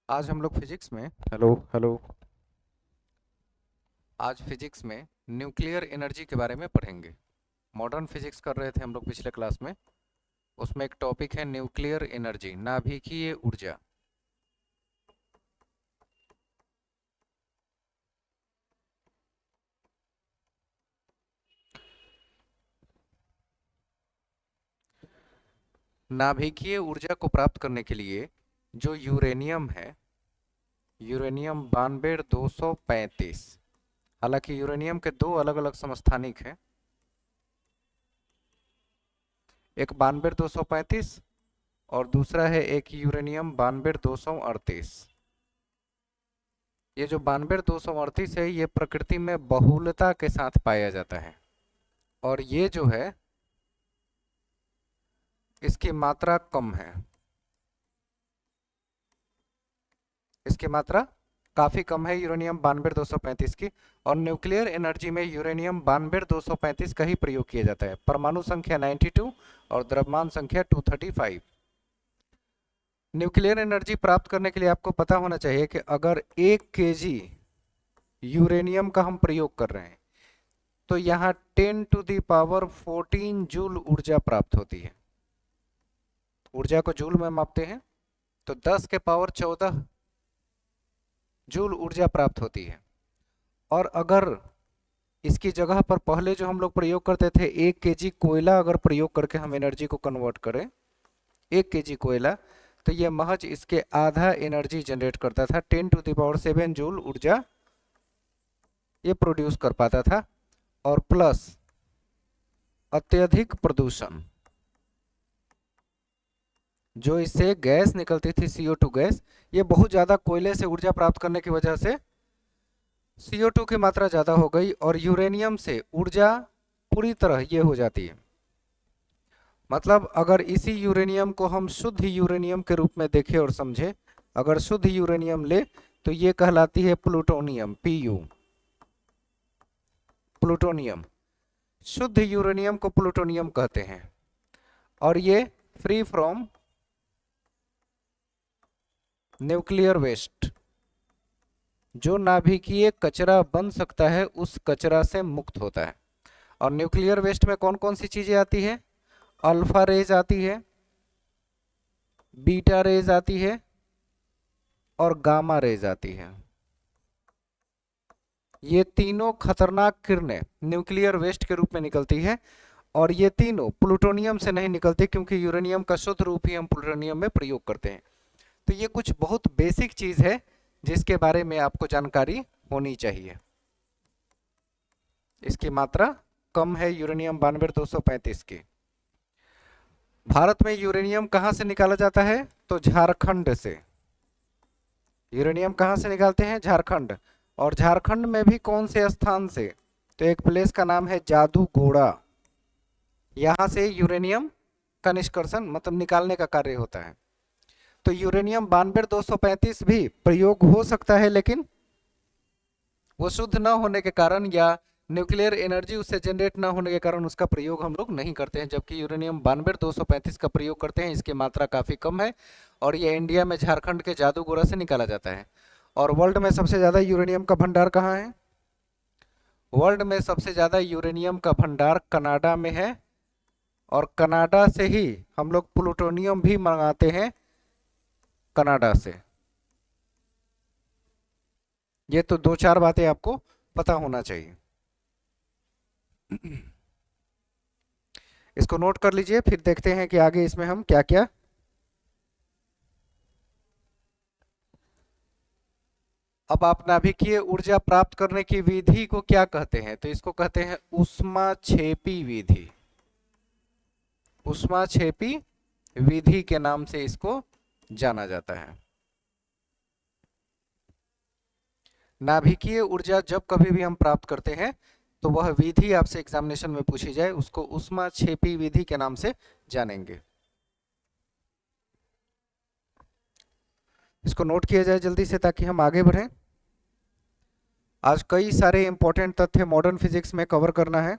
आज हम लोग फिजिक्स में हेलो हेलो आज फिजिक्स में न्यूक्लियर एनर्जी के बारे में पढ़ेंगे। मॉडर्न फिजिक्स कर रहे थे हम लोग पिछले क्लास में। उसमें एक टॉपिक है न्यूक्लियर एनर्जी, नाभिकीय ऊर्जा। नाभिकीय ऊर्जा को प्राप्त करने के लिए जो यूरेनियम है, यूरेनियम 92 235। हालांकि यूरेनियम के दो अलग अलग समस्थानिक हैं, एक 92 235 और दूसरा है एक यूरेनियम 92 238। ये जो 92 238 है, ये प्रकृति में बहुलता के साथ पाया जाता है और ये जो है इसकी मात्रा कम है। इसकी मात्रा काफी कम है यूरेनियम 92 235 की। और न्यूक्लियर एनर्जी में यूरेनियम 92 235 का ही प्रयोग किया जाता है। परमाणु संख्या 92 और द्रव्यमान संख्या 235। न्यूक्लियर एनर्जी प्राप्त करने के लिए आपको पता होना चाहिए कि अगर 1 kg यूरेनियम का हम प्रयोग कर रहे हैं तो यहाँ 10⁻14 जूल ऊर्जा प्राप्त होती है। ऊर्जा को जूल में मापते हैं तो 10⁻14 जूल ऊर्जा प्राप्त होती है। और अगर इसकी जगह पर पहले जो हम लोग प्रयोग करते थे 1 kg कोयला अगर प्रयोग करके हम एनर्जी को कन्वर्ट करें, 1 kg कोयला, तो ये महज इसके आधा एनर्जी जनरेट करता था। 10⁻7 जूल ऊर्जा ये प्रोड्यूस कर पाता था। और प्लस अत्यधिक प्रदूषण, जो इससे गैस निकलती थी CO2 गैस, ये बहुत ज़्यादा कोयले से ऊर्जा प्राप्त करने की वजह से CO2 की मात्रा ज़्यादा हो गई और यूरेनियम से ऊर्जा पूरी तरह ये हो जाती है। मतलब अगर इसी यूरेनियम को हम शुद्ध यूरेनियम के रूप में देखें और समझें, अगर शुद्ध यूरेनियम ले तो ये कहलाती है प्लूटोनियम, Pu। प्लूटोनियम, शुद्ध यूरेनियम को प्लूटोनियम कहते हैं। और ये फ्री फ्रॉम न्यूक्लियर वेस्ट, जो नाभिकीय कचरा बन सकता है उस कचरा से मुक्त होता है। और न्यूक्लियर वेस्ट में कौन कौन सी चीजें आती है? अल्फा रेज आती है, बीटा रेज आती है और गामा रेज आती है। ये तीनों खतरनाक किरणें न्यूक्लियर वेस्ट के रूप में निकलती है। और ये तीनों प्लूटोनियम से नहीं निकलती, क्योंकि यूरेनियम का शुद्ध रूप ही हम प्लूटोनियम में प्रयोग करते हैं। तो ये कुछ बहुत बेसिक चीज है जिसके बारे में आपको जानकारी होनी चाहिए। इसकी मात्रा कम है यूरेनियम 92 235 की। भारत में यूरेनियम कहाँ से निकाला जाता है? तो झारखंड से। यूरेनियम कहाँ से निकालते हैं? झारखंड। और झारखंड में भी कौन से स्थान से? तो एक प्लेस का नाम है जादूगोड़ा। यहाँ से यूरेनियम का निष्कर्षण मतलब निकालने का कार्य होता है। तो यूरेनियम 92 235 भी प्रयोग हो सकता है, लेकिन वो शुद्ध न होने के कारण या न्यूक्लियर एनर्जी उससे जनरेट न होने के कारण उसका प्रयोग हम लोग नहीं करते हैं। जबकि यूरेनियम 92 235 का प्रयोग करते हैं। इसकी मात्रा काफ़ी कम है और ये इंडिया में झारखंड के जादूगोड़ा से निकाला जाता है। और वर्ल्ड में सबसे ज़्यादा यूरेनियम का भंडार कहाँ है? वर्ल्ड में सबसे ज़्यादा यूरेनियम का भंडार कनाडा में है। और कनाडा से ही हम लोग प्लूटोनियम भी मंगाते हैं, कनाडा से। ये तो दो चार बातें आपको पता होना चाहिए। इसको नोट कर लीजिए, फिर देखते हैं कि आगे इसमें हम क्या क्या। अब आप नाभिकीय ऊर्जा प्राप्त करने की विधि को क्या कहते हैं? तो इसको कहते हैं ऊष्माक्षेपी विधि। ऊष्माक्षेपी विधि के नाम से इसको जाना जाता है। नाभिकीय ऊर्जा जब कभी भी हम प्राप्त करते हैं तो वह विधि आपसे एग्जामिनेशन में पूछी जाए, उसको ऊष्माक्षेपी विधि के नाम से जानेंगे। इसको नोट किया जाए जल्दी से ताकि हम आगे बढ़ें। आज कई सारे इंपॉर्टेंट तथ्य मॉडर्न फिजिक्स में कवर करना है।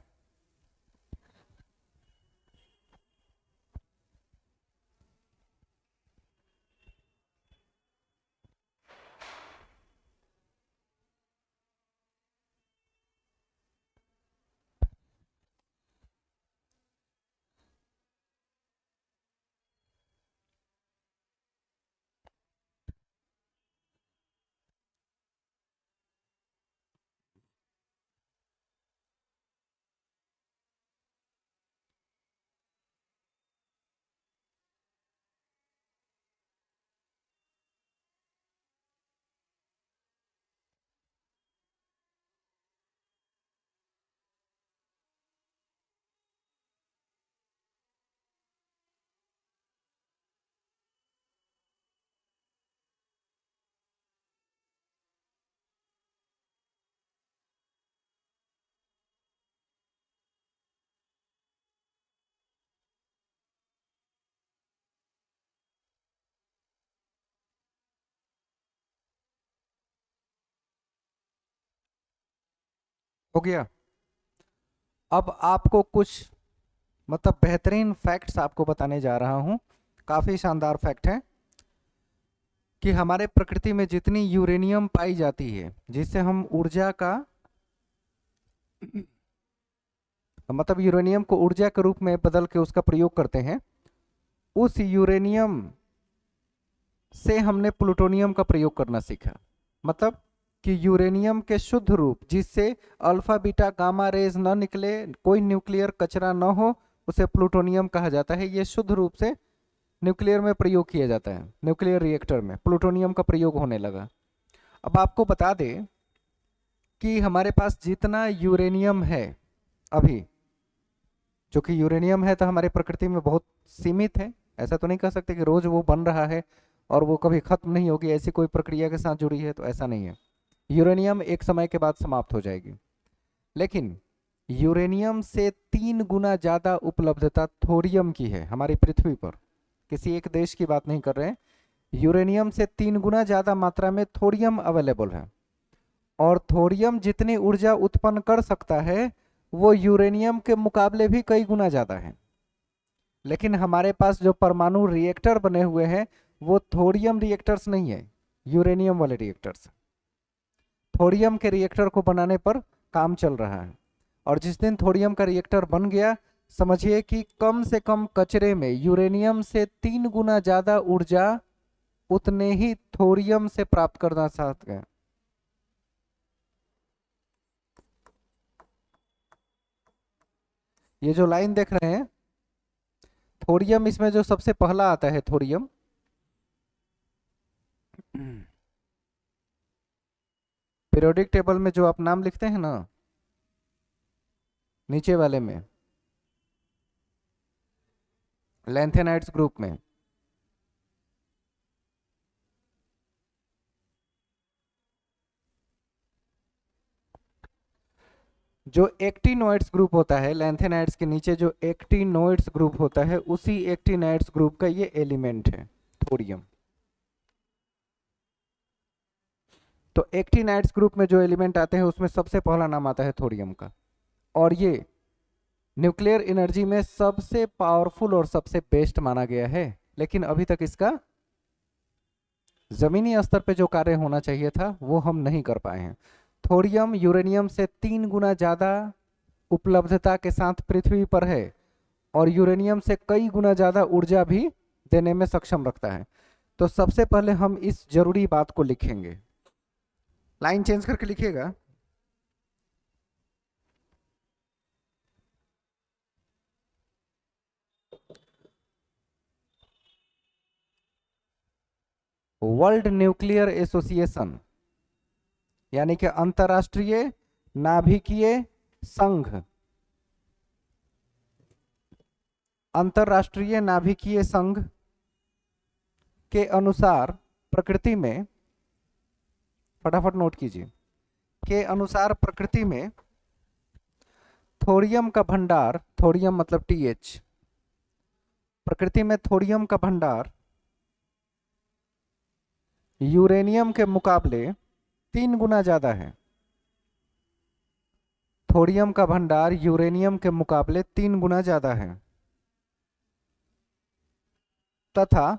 हो गया। अब आपको कुछ मतलब बेहतरीन फैक्ट्स आपको बताने जा रहा हूं, काफी शानदार फैक्ट है कि हमारे प्रकृति में जितनी यूरेनियम पाई जाती है, जिससे हम ऊर्जा का मतलब यूरेनियम को ऊर्जा के रूप में बदल के उसका प्रयोग करते हैं, उस यूरेनियम से हमने प्लूटोनियम का प्रयोग करना सीखा। मतलब कि यूरेनियम के शुद्ध रूप, जिससे अल्फा बीटा गामा रेज न निकले, कोई न्यूक्लियर कचरा न हो, उसे प्लूटोनियम कहा जाता है। ये शुद्ध रूप से न्यूक्लियर में प्रयोग किया जाता है, न्यूक्लियर रिएक्टर में प्लूटोनियम का प्रयोग होने लगा। अब आपको बता दें कि हमारे पास जितना यूरेनियम है अभी, जो कि यूरेनियम है तो हमारी प्रकृति में बहुत सीमित है, ऐसा तो नहीं कह सकते कि रोज वो बन रहा है और वो कभी खत्म नहीं होगी, ऐसी कोई प्रक्रिया के साथ जुड़ी है, तो ऐसा नहीं है। यूरेनियम एक समय के बाद समाप्त हो जाएगी, लेकिन यूरेनियम से 3 गुना ज्यादा उपलब्धता थोरियम की है हमारी पृथ्वी पर। किसी एक देश की बात नहीं कर रहे हैं, यूरेनियम से 3 गुना ज्यादा मात्रा में थोरियम अवेलेबल है। और थोरियम जितनी ऊर्जा उत्पन्न कर सकता है वो यूरेनियम के मुकाबले भी कई गुना ज्यादा है। लेकिन हमारे पास जो परमाणु रिएक्टर बने हुए हैं वो थोरियम रिएक्टर्स नहीं है, यूरेनियम वाले रिएक्टर्स। थोरियम के रिएक्टर को बनाने पर काम चल रहा है, और जिस दिन थोरियम का रिएक्टर बन गया, समझिए कि कम से कम कचरे में यूरेनियम से 3 गुना ज्यादा ऊर्जा उतने ही थोरियम से प्राप्त करना चाहते हैं। ये जो लाइन देख रहे हैं, थोरियम इसमें जो सबसे पहला आता है, थोरियम पीरियोडिक टेबल में जो आप नाम लिखते हैं ना, नीचे वाले में लैंथेनाइड्स ग्रुप में, जो एक्टिनोइड्स ग्रुप होता है, लैंथेनाइड्स के नीचे जो एक्टिनोइड्स ग्रुप होता है, उसी एक्टिनाइड्स ग्रुप का ये एलिमेंट है थोरियम। तो एक्टिनाइड्स ग्रुप में जो एलिमेंट आते हैं उसमें सबसे पहला नाम आता है थोरियम का, और ये न्यूक्लियर एनर्जी में सबसे पावरफुल और सबसे बेस्ट माना गया है। लेकिन अभी तक इसका जमीनी स्तर पे जो कार्य होना चाहिए था वो हम नहीं कर पाए हैं। थोरियम यूरेनियम से 3 गुना ज्यादा उपलब्धता के साथ पृथ्वी पर है, और यूरेनियम से कई गुना ज्यादा ऊर्जा भी देने में सक्षम रखता है। तो सबसे पहले हम इस जरूरी बात को लिखेंगे, लाइन चेंज करके लिखिएगा। वर्ल्ड न्यूक्लियर एसोसिएशन, यानी कि अंतरराष्ट्रीय नाभिकीय संघ, अंतरराष्ट्रीय नाभिकीय संघ के अनुसार प्रकृति में, फटाफट नोट कीजिए, के अनुसार प्रकृति में थोरियम का भंडार, थोरियम मतलब TH, प्रकृति में थोरियम का भंडार यूरेनियम के मुकाबले 3 गुना ज्यादा है। थोरियम का भंडार यूरेनियम के मुकाबले 3 गुना ज्यादा है, तथा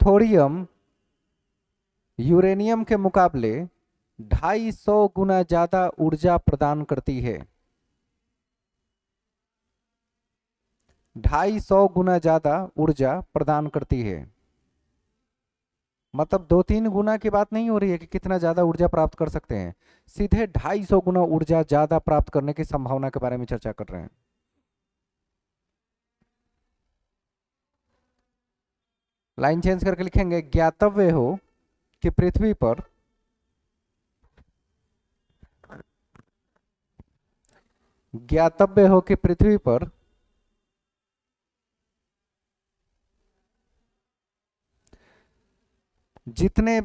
थोरियम यूरेनियम के मुकाबले 250 गुना ज्यादा ऊर्जा प्रदान करती है। 250 गुना ज्यादा ऊर्जा प्रदान करती है। मतलब 2-3 गुना की बात नहीं हो रही है कि कितना ज्यादा ऊर्जा प्राप्त कर सकते हैं, सीधे 250 गुना ऊर्जा ज्यादा प्राप्त करने की संभावना के बारे में चर्चा कर रहे हैं। लाइन चेंज करके लिखेंगे, ज्ञातव्य हो कि पृथ्वी पर ज्ञातव्य हो कि पृथ्वी पर जितने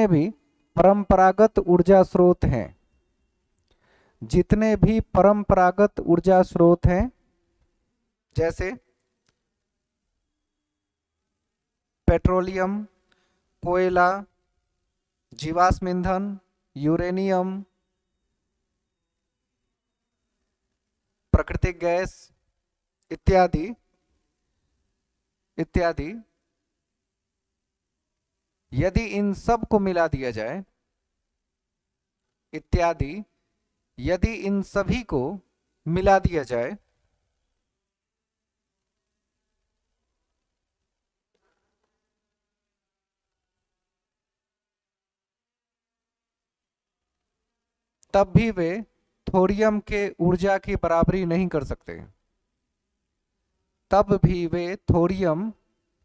भी परंपरागत ऊर्जा स्रोत हैं, जितने भी परंपरागत ऊर्जा स्रोत हैं, जैसे पेट्रोलियम, कोयला, जीवाश्म ईंधन, यूरेनियम, प्राकृतिक गैस इत्यादि इत्यादि, यदि इन सब को मिला दिया जाए, इत्यादि यदि इन सभी को मिला दिया जाए तब भी वे थोरियम के ऊर्जा की बराबरी नहीं कर सकते। तब भी वे थोरियम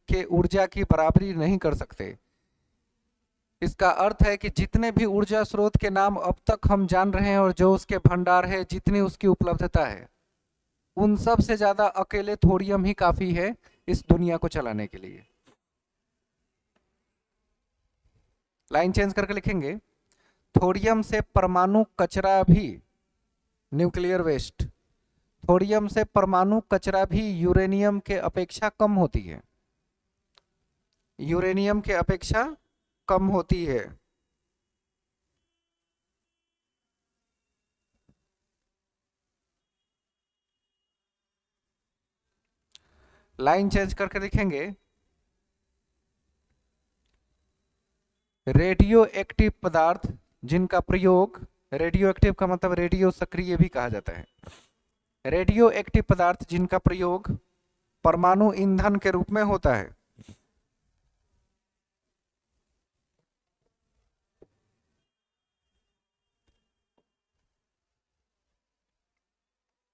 के ऊर्जा की बराबरी नहीं कर सकते। इसका अर्थ है कि जितने भी ऊर्जा स्रोत के नाम अब तक हम जान रहे हैं और जो उसके भंडार है, जितनी उसकी उपलब्धता है, उन सब से ज्यादा अकेले थोरियम ही काफी है इस दुनिया को चलाने के लिए। लाइन चेंज करके लिखेंगे, थोरियम से परमाणु कचरा भी, न्यूक्लियर वेस्ट, थोरियम से परमाणु कचरा भी यूरेनियम के अपेक्षा कम होती है, यूरेनियम के अपेक्षा कम होती है। लाइन चेंज करके लिखेंगे, रेडियो एक्टिव पदार्थ जिनका प्रयोग, रेडियो एक्टिव का मतलब रेडियो सक्रिय भी कहा जाता है, रेडियो एक्टिव पदार्थ जिनका प्रयोग परमाणु ईंधन के रूप में होता है,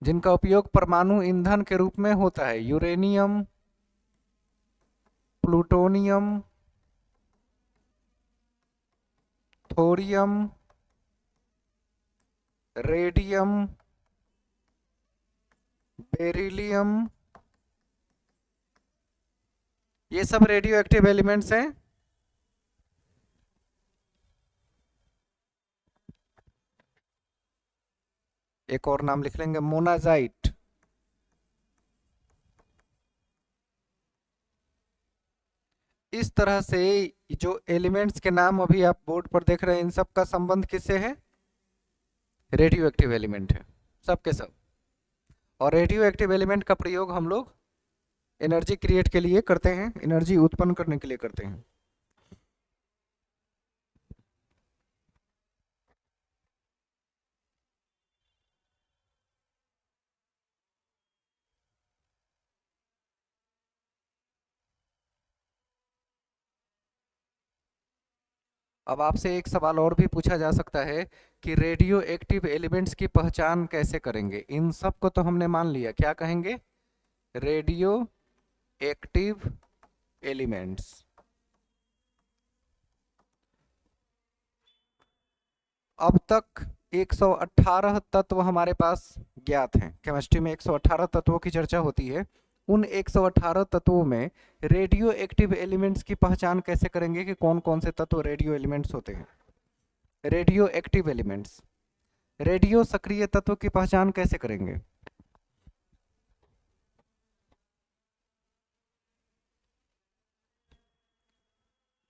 जिनका उपयोग परमाणु ईंधन के रूप में होता है, uranium, plutonium, thorium, radium, beryllium, ये सब रेडियो एक्टिव एलिमेंट्स हैं। एक और नाम लिख लेंगे, मोनाजाइट। इस तरह से जो एलिमेंट्स के नाम अभी आप बोर्ड पर देख रहे हैं, इन सब का संबंध किससे है? रेडियो एक्टिव एलिमेंट है, सब के सब। और रेडियो एक्टिव एलिमेंट का प्रयोग हम लोग एनर्जी क्रिएट के लिए करते हैं, एनर्जी उत्पन्न करने के लिए करते हैं। अब आपसे एक सवाल और भी पूछा जा सकता है कि रेडियो एक्टिव एलिमेंट्स की पहचान कैसे करेंगे? इन सब को तो हमने मान लिया, क्या कहेंगे? Radio active elements. अब तक 118 तत्व हमारे पास ज्ञात हैं। केमिस्ट्री में 118 तत्वों की चर्चा होती है। उन 118 तत्वों में रेडियो एक्टिव एलिमेंट्स की पहचान कैसे करेंगे कि कौन कौन से तत्व रेडियो एलिमेंट्स होते हैं? Radio active elements. रेडियो सक्रिय तत्व की पहचान कैसे करेंगे?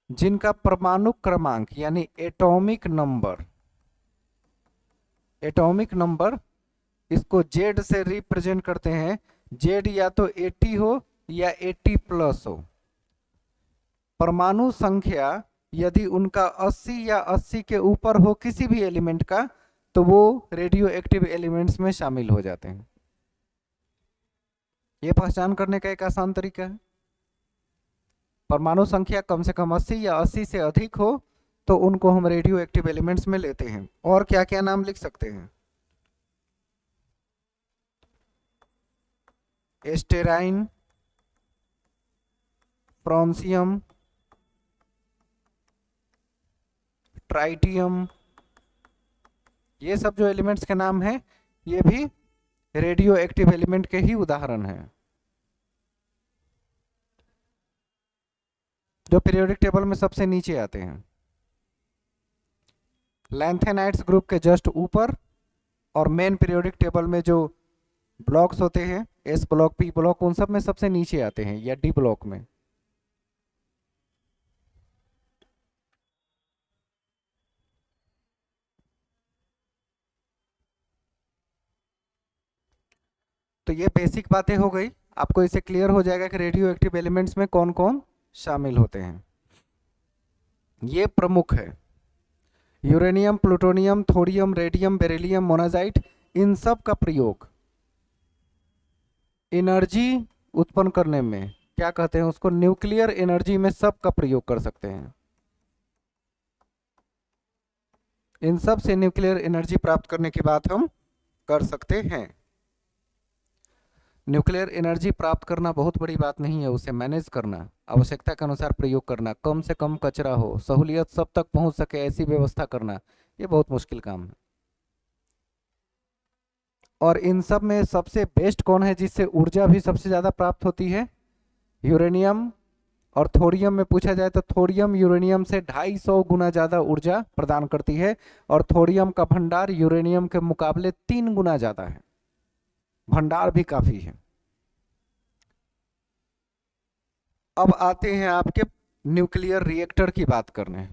जिनका परमाणु क्रमांक यानी एटॉमिक नंबर इसको जेड से रिप्रेजेंट करते हैं। जेड या तो 80 हो या 80 प्लस हो। परमाणु संख्या यदि उनका 80 या 80 के ऊपर हो किसी भी एलिमेंट का, तो वो रेडियो एक्टिव एलिमेंट्स में शामिल हो जाते हैं। ये पहचान करने का एक आसान तरीका है। परमाणु संख्या कम से कम 80 या 80 से अधिक हो तो उनको हम रेडियो एक्टिव एलिमेंट्स में लेते हैं। और क्या क्या नाम लिख सकते हैं? एस्टेराइन, फ्रांसियम, ट्राइटियम, ये सब जो एलिमेंट्स के नाम हैं ये भी रेडियो एक्टिव एलिमेंट के ही उदाहरण हैं, जो पीरियोडिक टेबल में सबसे नीचे आते हैं। लैंथेनाइट्स ग्रुप के जस्ट ऊपर और मेन पीरियोडिक टेबल में जो ब्लॉक्स होते हैं, एस ब्लॉक, पी ब्लॉक, उन सब में सबसे नीचे आते हैं, या डी ब्लॉक में। तो ये बेसिक बातें हो गई, आपको इससे क्लियर हो जाएगा कि रेडियो एक्टिव एलिमेंट्स में कौन कौन शामिल होते हैं। ये प्रमुख है, uranium, plutonium, thorium, radium, beryllium, monazite, इन सब का प्रयोग एनर्जी उत्पन्न करने में, क्या कहते हैं उसको, न्यूक्लियर एनर्जी में सब का प्रयोग कर सकते हैं। इन सब से न्यूक्लियर एनर्जी प्राप्त करने की बात हम कर सकते हैं। न्यूक्लियर एनर्जी प्राप्त करना बहुत बड़ी बात नहीं है, उसे मैनेज करना, आवश्यकता के अनुसार प्रयोग करना, कम से कम कचरा हो, सहूलियत सब तक पहुंच सके ऐसी व्यवस्था करना, ये बहुत मुश्किल काम है। और इन सब में सबसे बेस्ट कौन है जिससे ऊर्जा भी सबसे ज़्यादा प्राप्त होती है? यूरेनियम। और थोरियम में पूछा जाए तो थोरियम यूरेनियम से 250 गुना ज़्यादा ऊर्जा प्रदान करती है, और थोरियम का भंडार यूरेनियम के मुकाबले 3 गुना ज़्यादा है, भंडार भी काफ़ी है। अब आते हैं आपके न्यूक्लियर रिएक्टर की बात करने।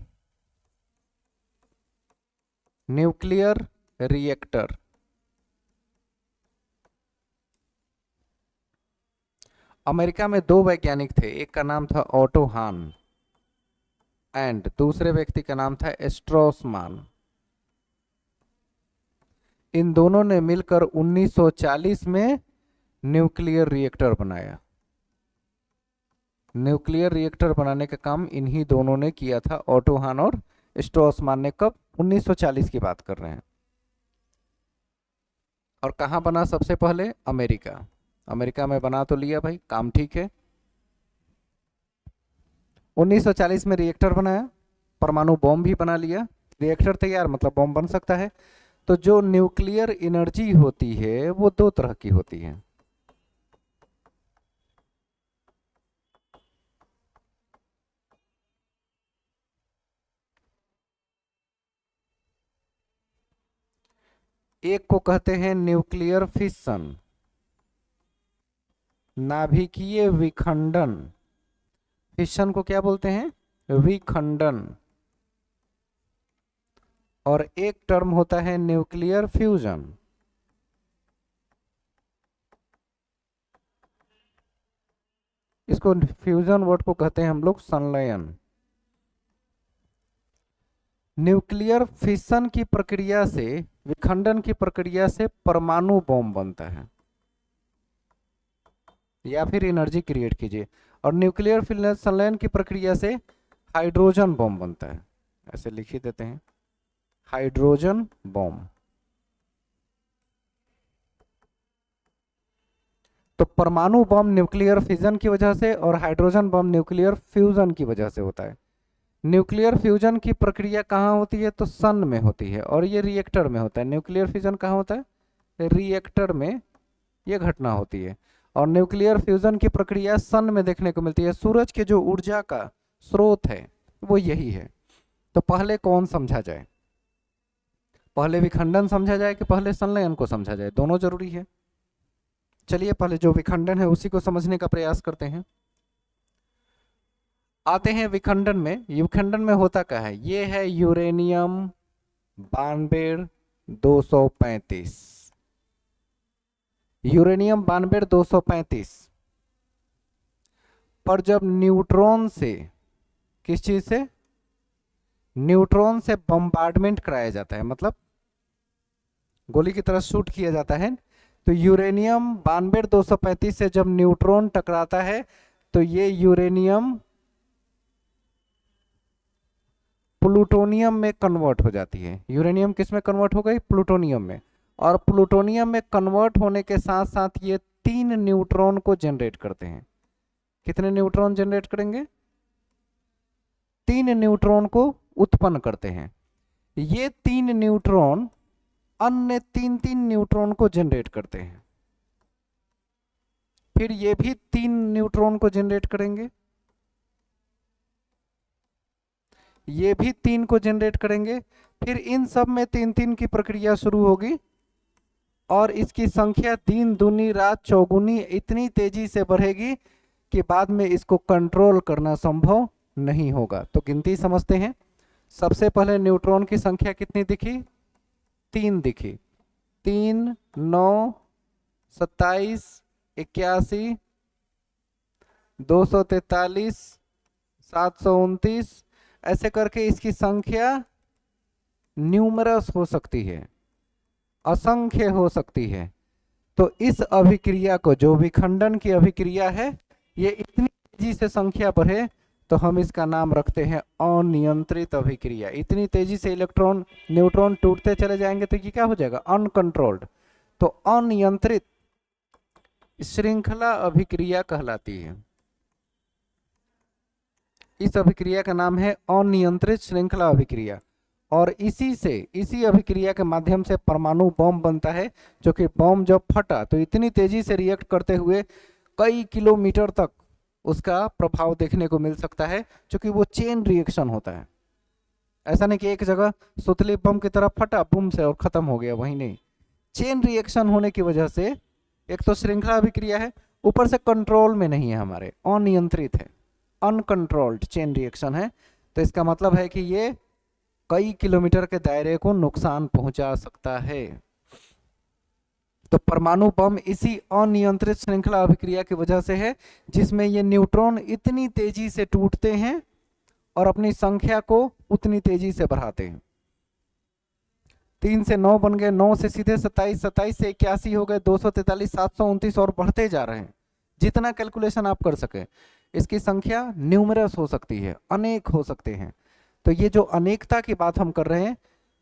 न्यूक्लियर रिएक्टर, अमेरिका में 2 वैज्ञानिक थे, एक का नाम था ऑटो हान एंड दूसरे व्यक्ति का नाम था स्ट्रॉसमान। इन दोनों ने मिलकर 1940 में न्यूक्लियर रिएक्टर बनाया। न्यूक्लियर रिएक्टर बनाने का काम इन्हीं दोनों ने किया था, ऑटो हान और स्ट्रॉसमान ने। कब? 1940 की बात कर रहे हैं। और कहाँ बना सबसे पहले? अमेरिका। अमेरिका में बना तो लिया भाई, काम ठीक है। 1940 में रिएक्टर बनाया, परमाणु बॉम्ब भी बना लिया, रिएक्टर तैयार, मतलब बॉम्ब बन सकता है। तो जो न्यूक्लियर एनर्जी होती है वो 2 तरह की होती है। एक को कहते हैं न्यूक्लियर फिशन, नाभिकीय विखंडन। फिशन को क्या बोलते हैं? विखंडन। और एक टर्म होता है न्यूक्लियर फ्यूजन। इसको फ्यूजन वर्ड को कहते हैं हम लोग संलयन। न्यूक्लियर फिशन की प्रक्रिया से, विखंडन की प्रक्रिया से परमाणु बॉम्ब बनता है या फिर एनर्जी क्रिएट कीजिए, और न्यूक्लियर संलयन की प्रक्रिया से हाइड्रोजन बॉम्ब बनता है। ऐसे लिख ही देते हैं, हाइड्रोजन बॉम्ब। तो परमाणु बॉम्ब न्यूक्लियर फिजन की वजह से और हाइड्रोजन बॉम्ब न्यूक्लियर फ्यूजन की वजह से होता है। न्यूक्लियर फ्यूजन की प्रक्रिया कहाँ होती है? तो सन में होती है, और ये रिएक्टर में होता है। न्यूक्लियर फ्यूजन कहाँ होता है? रिएक्टर में ये घटना होती है। और न्यूक्लियर फ्यूजन की प्रक्रिया सन में देखने को मिलती है। सूरज के जो ऊर्जा का स्रोत है वो यही है। तो पहले कौन समझा जाए? पहले विखंडन समझा जाए कि पहले संलयन को समझा जाए? दोनों जरूरी है। चलिए पहले जो विखंडन है उसी को समझने का प्रयास करते हैं। आते हैं विखंडन में। विखंडन में होता क्या है? ये है यूरेनियम 92 235, यूरेनियम 92 235 पर जब न्यूट्रॉन से, किस चीज से? न्यूट्रॉन से बम्बार्डमेंट कराया जाता है, मतलब गोली की तरह शूट किया जाता है। तो यूरेनियम 92 235 से जब न्यूट्रॉन टकराता है तो ये यूरेनियम प्लूटोनियम में कन्वर्ट हो जाती है। यूरेनियम किस में कन्वर्ट हो गई? प्लूटोनियम में। और प्लूटोनियम में कन्वर्ट होने के साथ साथ ये 3 न्यूट्रॉन को जनरेट करते हैं। कितने न्यूट्रॉन जनरेट करेंगे? 3 न्यूट्रॉन को उत्पन्न करते हैं। ये 3 न्यूट्रॉन अन्य 3 न्यूट्रॉन को जनरेट करते हैं। फिर ये भी 3 न्यूट्रॉन को जनरेट करेंगे, ये भी 3 को जनरेट करेंगे। फिर इन सब में 3 की प्रक्रिया शुरू होगी और इसकी संख्या 3 दूनी रात चौगुनी इतनी तेजी से बढ़ेगी कि बाद में इसको कंट्रोल करना संभव नहीं होगा। तो गिनती समझते हैं। सबसे पहले न्यूट्रॉन की संख्या कितनी दिखी? 3 दिखी। 3 9 27, 81, 243, 729, ऐसे करके इसकी संख्या न्यूमरस हो सकती है, असंख्य हो सकती है। तो इस अभिक्रिया को, जो विखंडन की अभिक्रिया है, ये इतनी तेजी से संख्या बढ़े तो हम इसका नाम रखते हैं अनियंत्रित अभिक्रिया। इतनी तेजी से इलेक्ट्रॉन न्यूट्रॉन टूटते चले जाएंगे तो ये क्या हो जाएगा, अनकंट्रोल्ड। तो अनियंत्रित श्रृंखला अभिक्रिया कहलाती है। इस अभिक्रिया का नाम है अनियंत्रित श्रृंखला अभिक्रिया। और इसी अभिक्रिया के माध्यम से परमाणु बम बनता है, जो कि बम जब फटा तो इतनी तेजी से रिएक्ट करते हुए कई किलोमीटर तक उसका प्रभाव देखने को मिल सकता है, क्योंकि वो चेन रिएक्शन होता है। ऐसा नहीं कि एक जगह सुतली बम की तरफ फटा बूम से और खत्म हो गया, वही नहीं। चेन रिएक्शन होने की वजह से एक तो श्रृंखला अभिक्रिया है, ऊपर से कंट्रोल में नहीं है, हमारे अनियंत्रित है, अनकंट्रोल्ड चेन रिएक्शन है। तो इसका मतलब है कि ये कई किलोमीटर के दायरे को नुकसान पहुंचा सकता है। तो परमाणु बम इसी अनियंत्रित श्रृंखला अभिक्रिया की वजह से है, जिसमें ये न्यूट्रॉन इतनी तेजी से टूटते हैं और अपनी संख्या को उतनी तेजी से बढ़ाते हैं। 3 से 9 बन गए, 9 से सीधे 27, 27 से 81 हो गए, 243, 729 और बढ़ते जा रहे हैं। जितना कैलकुलेशन आप कर सके, इसकी संख्या न्यूमरस हो सकती है, अनेक हो सकते हैं। तो ये जो अनेकता की बात हम कर रहे हैं,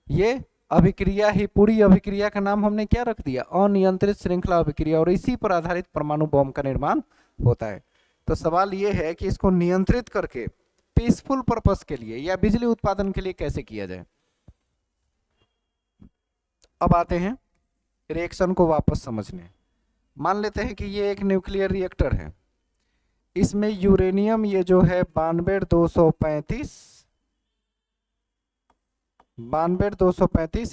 ये अभिक्रिया ही, पूरी अभिक्रिया का नाम हमने क्या रख दिया, अनियंत्रित श्रृंखला अभिक्रिया। और इसी पर आधारित परमाणु बम का निर्माण होता है। तो सवाल ये है कि इसको नियंत्रित करके पीसफुल पर्पस के लिए या बिजली उत्पादन के लिए कैसे किया जाए। अब आते हैं रिएक्शन को वापस समझने। मान लेते हैं कि ये एक न्यूक्लियर रिएक्टर है, इसमें यूरेनियम ये जो है 92 235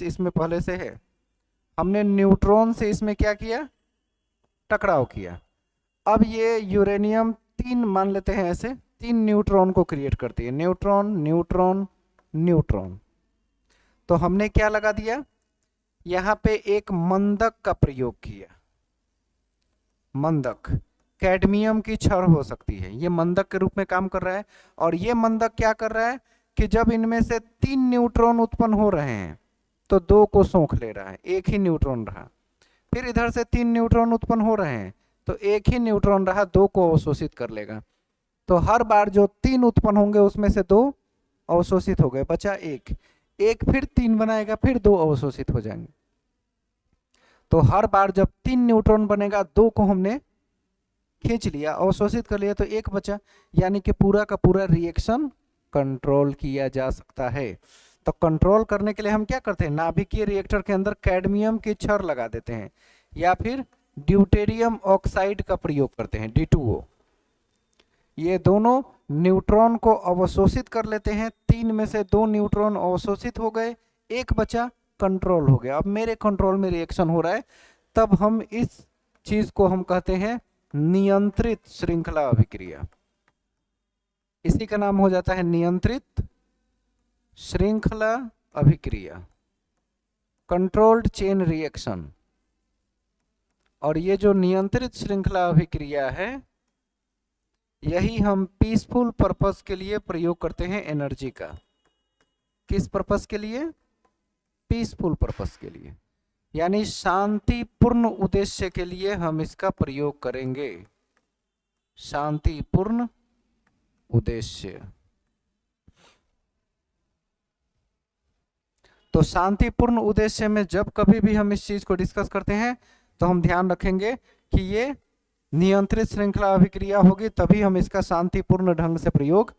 इसमें पहले से है। हमने न्यूट्रॉन से इसमें क्या किया, टकराव किया। अब ये यूरेनियम 3 मान लेते हैं, ऐसे 3 न्यूट्रॉन को क्रिएट करती है, न्यूट्रॉन न्यूट्रॉन न्यूट्रॉन। तो हमने क्या लगा दिया, यहां पे एक मंदक का प्रयोग किया। मंदक कैडमियम की छड़ हो सकती है, ये मंदक के रूप में काम कर रहा है। और ये मंदक क्या कर रहा है कि जब इनमें से 3 न्यूट्रॉन उत्पन्न हो रहे हैं तो 2 को सोख ले रहा है, एक ही न्यूट्रॉन रहा। फिर इधर से 3 न्यूट्रॉन उत्पन्न हो रहे हैं तो एक ही न्यूट्रॉन रहा, 2 को अवशोषित कर लेगा। तो हर बार जो 3 उत्पन्न होंगे उसमें से 2 अवशोषित हो गए, बचा एक फिर 3 बनाएगा, फिर 2 अवशोषित हो जाएंगे। तो हर बार जब 3 न्यूट्रॉन बनेगा, 2 को हमने खींच लिया, अवशोषित कर लिया, तो एक बचा। यानी कि पूरा का पूरा रिएक्शन कंट्रोल किया जा सकता है। तो कंट्रोल करने के लिए हम क्या करते हैं, नाभिकीय रिएक्टर के अंदर कैडमियम की छड़ लगा देते हैं या फिर ड्यूटेरियम ऑक्साइड का प्रयोग करते हैं, D2O। ये दोनों न्यूट्रॉन को अवशोषित कर लेते हैं। 3 में से 2 न्यूट्रॉन अवशोषित हो गए, एक बचा, कंट्रोल हो गया। अब मेरे कंट्रोल में रिएक्शन हो रहा है, तब हम इस चीज को हम कहते हैं नियंत्रित श्रृंखला अभिक्रिया। इसी का नाम हो जाता है नियंत्रित श्रृंखला अभिक्रिया, कंट्रोल्ड चेन रिएक्शन। और ये जो नियंत्रित श्रृंखला अभिक्रिया है, यही हम पीसफुल पर्पस के लिए प्रयोग करते हैं एनर्जी का। किस पर्पस के लिए, पीसफुल पर्पस के लिए, यानी शांतिपूर्ण उद्देश्य के लिए हम इसका प्रयोग करेंगे। शांतिपूर्ण उद्देश्य। तो शांतिपूर्ण उद्देश्य में जब कभी भी हम इस चीज को डिस्कस करते हैं तो हम ध्यान रखेंगे कि ये नियंत्रित श्रृंखला अभिक्रिया होगी, तभी हम इसका शांतिपूर्ण ढंग से प्रयोग